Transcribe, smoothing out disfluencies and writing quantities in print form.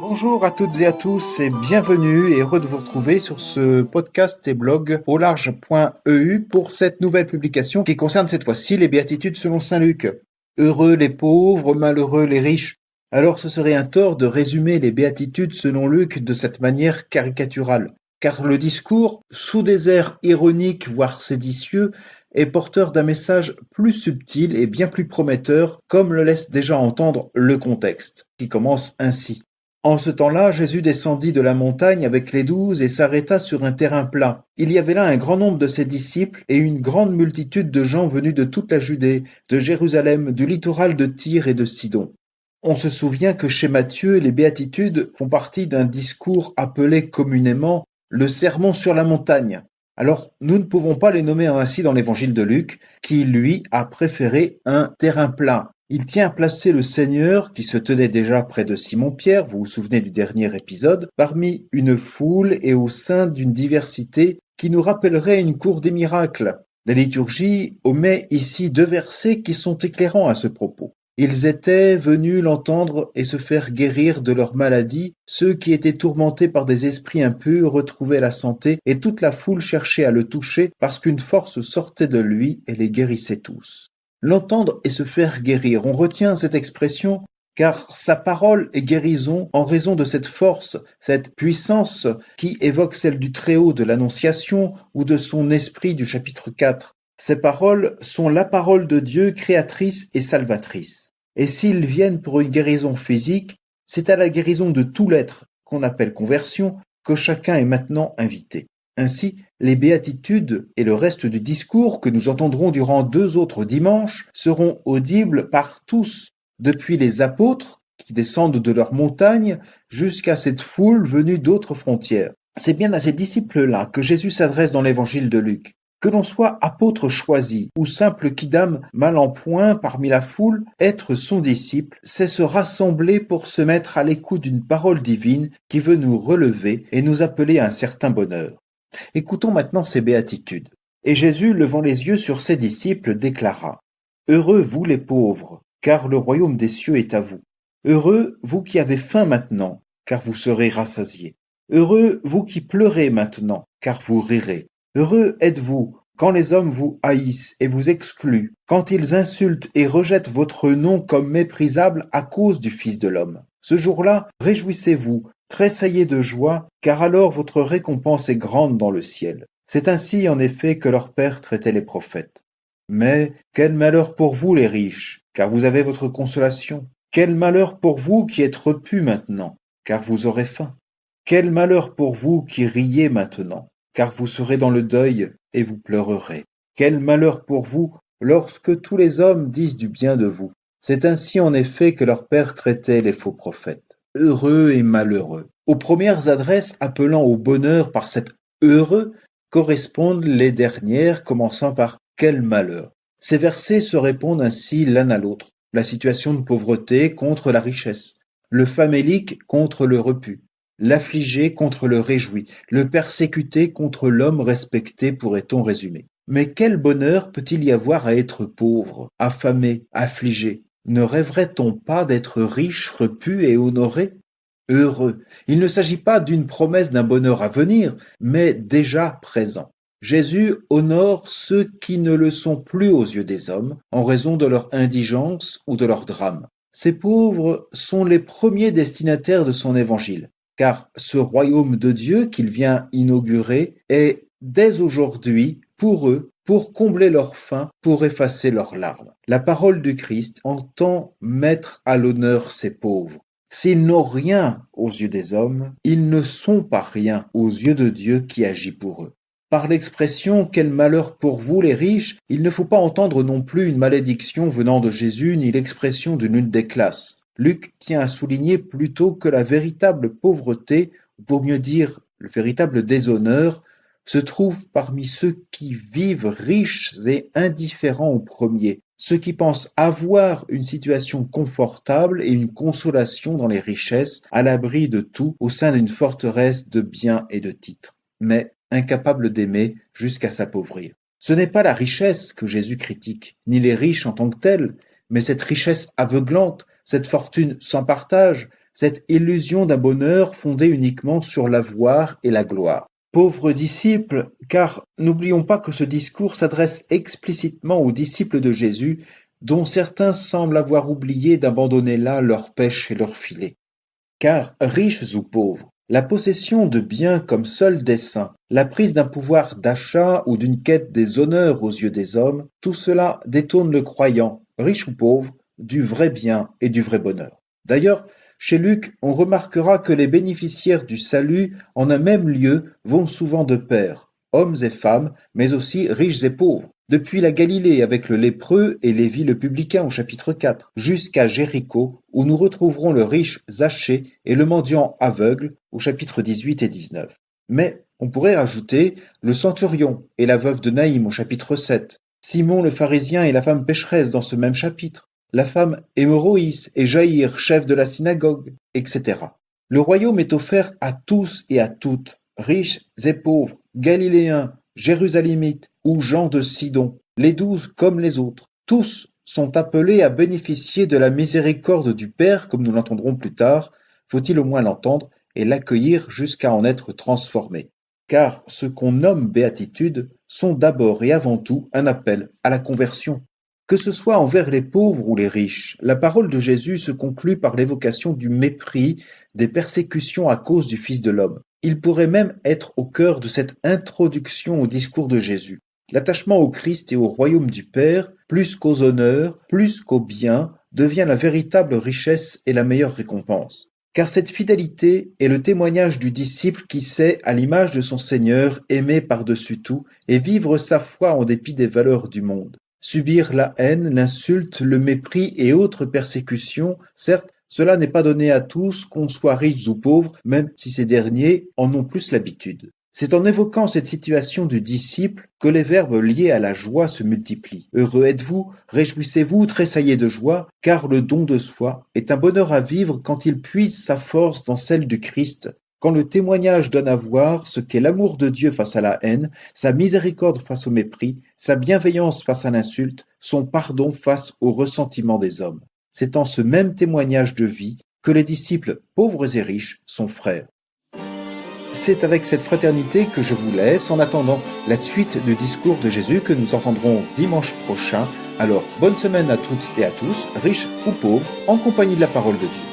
Bonjour à toutes et à tous et bienvenue et heureux de vous retrouver sur ce podcast et blog aularge.eu pour cette nouvelle publication qui concerne cette fois-ci les béatitudes selon saint Luc. Heureux les pauvres, malheureux les riches. Alors ce serait un tort de résumer les béatitudes selon Luc de cette manière caricaturale, car le discours, sous des airs ironiques voire séditieux, est porteur d'un message plus subtil et bien plus prometteur, comme le laisse déjà entendre le contexte, qui commence ainsi. En ce temps-là, Jésus descendit de la montagne avec les 12 et s'arrêta sur un terrain plat. Il y avait là un grand nombre de ses disciples et une grande multitude de gens venus de toute la Judée, de Jérusalem, du littoral de Tyr et de Sidon. On se souvient que chez Matthieu, les béatitudes font partie d'un discours appelé communément le sermon sur la montagne. Alors, nous ne pouvons pas les nommer ainsi dans l'évangile de Luc, qui, lui, a préféré un terrain plat. Il tient à placer le Seigneur, qui se tenait déjà près de Simon-Pierre, vous vous souvenez du dernier épisode, parmi une foule et au sein d'une diversité qui nous rappellerait une cour des miracles. La liturgie omet ici 2 versets qui sont éclairants à ce propos. Ils étaient venus l'entendre et se faire guérir de leur maladie. Ceux qui étaient tourmentés par des esprits impurs retrouvaient la santé et toute la foule cherchait à le toucher parce qu'une force sortait de lui et les guérissait tous. L'entendre et se faire guérir, on retient cette expression car sa parole est guérison en raison de cette force, cette puissance qui évoque celle du Très-Haut de l'Annonciation ou de son esprit du chapitre 4. Ces paroles sont la parole de Dieu créatrice et salvatrice. Et s'ils viennent pour une guérison physique, c'est à la guérison de tout l'être, qu'on appelle conversion, que chacun est maintenant invité. Ainsi, les béatitudes et le reste du discours que nous entendrons durant 2 autres dimanches seront audibles par tous, depuis les apôtres qui descendent de leur montagne jusqu'à cette foule venue d'autres frontières. C'est bien à ces disciples-là que Jésus s'adresse dans l'évangile de Luc. Que l'on soit apôtre choisi ou simple quidam mal en point parmi la foule, être son disciple, c'est se rassembler pour se mettre à l'écoute d'une parole divine qui veut nous relever et nous appeler à un certain bonheur. Écoutons maintenant ces béatitudes. Et Jésus, levant les yeux sur ses disciples, déclara : Heureux vous les pauvres, car le royaume des cieux est à vous. Heureux vous qui avez faim maintenant, car vous serez rassasiés. Heureux vous qui pleurez maintenant, car vous rirez. Heureux êtes-vous quand les hommes vous haïssent et vous excluent, quand ils insultent et rejettent votre nom comme méprisable à cause du Fils de l'homme. Ce jour-là, réjouissez-vous, tressaillez de joie, car alors votre récompense est grande dans le ciel. C'est ainsi en effet que leur Père traitait les prophètes. Mais quel malheur pour vous les riches, car vous avez votre consolation. Quel malheur pour vous qui êtes repus maintenant, car vous aurez faim. Quel malheur pour vous qui riez maintenant, car vous serez dans le deuil et vous pleurerez. Quel malheur pour vous lorsque tous les hommes disent du bien de vous. C'est ainsi en effet que leur Père traitait les faux prophètes. Heureux et malheureux. Aux premières adresses appelant au bonheur par cet heureux correspondent les dernières commençant par quel malheur. Ces versets se répondent ainsi l'un à l'autre. La situation de pauvreté contre la richesse, le famélique contre le repu, l'affligé contre le réjoui, le persécuté contre l'homme respecté, pourrait-on résumer. Mais quel bonheur peut-il y avoir à être pauvre, affamé, affligé? Ne rêverait-on pas d'être riche, repu et honoré? Heureux. Il ne s'agit pas d'une promesse d'un bonheur à venir, mais déjà présent. Jésus honore ceux qui ne le sont plus aux yeux des hommes, en raison de leur indigence ou de leur drame. Ces pauvres sont les premiers destinataires de son évangile, car ce royaume de Dieu qu'il vient inaugurer est dès aujourd'hui pour eux, pour combler leur faim, pour effacer leurs larmes. La parole du Christ entend mettre à l'honneur ces pauvres. S'ils n'ont rien aux yeux des hommes, ils ne sont pas rien aux yeux de Dieu qui agit pour eux. Par l'expression « quel malheur pour vous les riches », il ne faut pas entendre non plus une malédiction venant de Jésus ni l'expression d'une lutte des classes. Luc tient à souligner plutôt que la véritable pauvreté, ou pour mieux dire le véritable déshonneur, se trouve parmi ceux qui vivent riches et indifférents au premier, ceux qui pensent avoir une situation confortable et une consolation dans les richesses, à l'abri de tout, au sein d'une forteresse de biens et de titres, mais incapables d'aimer jusqu'à s'appauvrir. Ce n'est pas la richesse que Jésus critique, ni les riches en tant que tels, mais cette richesse aveuglante, cette fortune sans partage, cette illusion d'un bonheur fondé uniquement sur l'avoir et la gloire. Pauvres disciples, car n'oublions pas que ce discours s'adresse explicitement aux disciples de Jésus, dont certains semblent avoir oublié d'abandonner là leur pêche et leur filet. Car, riches ou pauvres, la possession de biens comme seul dessein, la prise d'un pouvoir d'achat ou d'une quête des honneurs aux yeux des hommes, tout cela détourne le croyant, riche ou pauvre, du vrai bien et du vrai bonheur. D'ailleurs, chez Luc, on remarquera que les bénéficiaires du salut en un même lieu vont souvent de pair, hommes et femmes, mais aussi riches et pauvres. Depuis la Galilée avec le lépreux et Lévi le publicain au chapitre 4, jusqu'à Jéricho, où nous retrouverons le riche Zachée et le mendiant aveugle au chapitre 18 et 19. Mais on pourrait rajouter le centurion et la veuve de Naïm au chapitre 7, Simon le pharisien et la femme pécheresse dans ce même chapitre, la femme hémorroïs et Jaïr, chef de la synagogue, etc. Le royaume est offert à tous et à toutes, riches et pauvres, Galiléens, Jérusalémites ou gens de Sidon, les 12 comme les autres. Tous sont appelés à bénéficier de la miséricorde du Père, comme nous l'entendrons plus tard, faut-il au moins l'entendre et l'accueillir jusqu'à en être transformé. Car ce qu'on nomme béatitude sont d'abord et avant tout un appel à la conversion. Que ce soit envers les pauvres ou les riches, la parole de Jésus se conclut par l'évocation du mépris, des persécutions à cause du Fils de l'homme. Il pourrait même être au cœur de cette introduction au discours de Jésus. L'attachement au Christ et au royaume du Père, plus qu'aux honneurs, plus qu'aux biens, devient la véritable richesse et la meilleure récompense. Car cette fidélité est le témoignage du disciple qui sait, à l'image de son Seigneur, aimer par-dessus tout et vivre sa foi en dépit des valeurs du monde. Subir la haine, l'insulte, le mépris et autres persécutions, certes, cela n'est pas donné à tous, qu'on soit riches ou pauvres, même si ces derniers en ont plus l'habitude. C'est en évoquant cette situation du disciple que les verbes liés à la joie se multiplient. Heureux êtes-vous, réjouissez-vous, tressaillez de joie, car le don de soi est un bonheur à vivre quand il puise sa force dans celle du Christ, quand le témoignage donne à voir ce qu'est l'amour de Dieu face à la haine, sa miséricorde face au mépris, sa bienveillance face à l'insulte, son pardon face au ressentiment des hommes. C'est en ce même témoignage de vie que les disciples pauvres et riches sont frères. C'est avec cette fraternité que je vous laisse en attendant la suite du discours de Jésus que nous entendrons dimanche prochain. Alors bonne semaine à toutes et à tous, riches ou pauvres, en compagnie de la parole de Dieu.